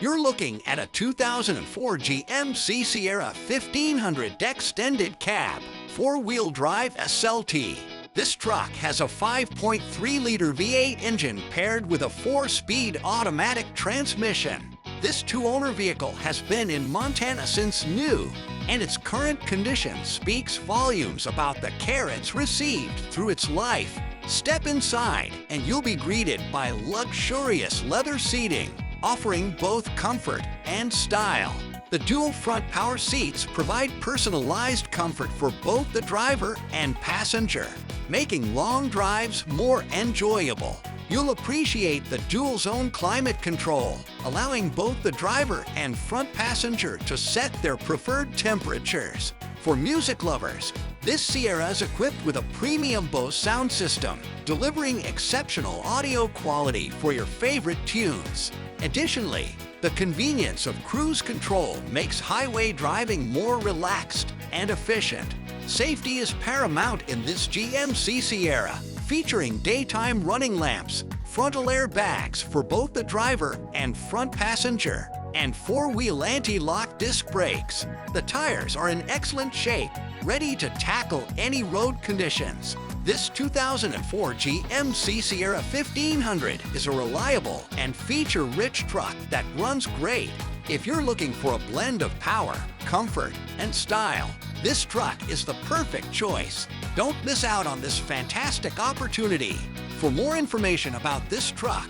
You're looking at a 2004 GMC Sierra 1500 Extended Cab, 4-wheel drive SLT. This truck has a 5.3-liter V8 engine paired with a 4-speed automatic transmission. This two-owner vehicle has been in Montana since new, and its current condition speaks volumes about the care it's received through its life. Step inside and you'll be greeted by luxurious leather seating, offering both comfort and style. The dual front power seats provide personalized comfort for both the driver and passenger, making long drives more enjoyable. You'll appreciate the dual-zone climate control, allowing both the driver and front passenger to set their preferred temperatures. For music lovers, this Sierra is equipped with a premium Bose sound system, delivering exceptional audio quality for your favorite tunes. Additionally, the convenience of cruise control makes highway driving more relaxed and efficient. Safety is paramount in this GMC Sierra, featuring daytime running lamps, frontal airbags for both the driver and front passenger, and 4-wheel anti-lock disc brakes. The tires are in excellent shape, ready to tackle any road conditions. This 2004 GMC Sierra 1500 is a reliable and feature-rich truck that runs great. If you're looking for a blend of power, comfort, and style, this truck is the perfect choice. Don't miss out on this fantastic opportunity. For more information about this truck,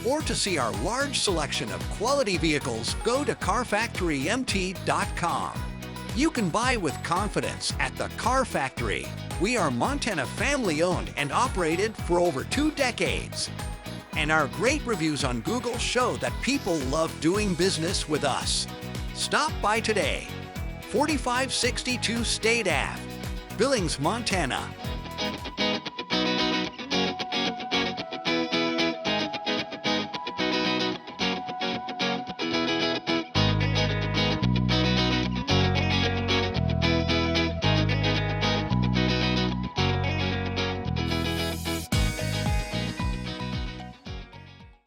or to see our large selection of quality vehicles, go to carfactorymt.com. You can buy with confidence at the Car Factory. We are Montana family-owned and operated for over 2 decades. And our great reviews on Google show that people love doing business with us. Stop by today. 4562 State Ave, Billings, Montana.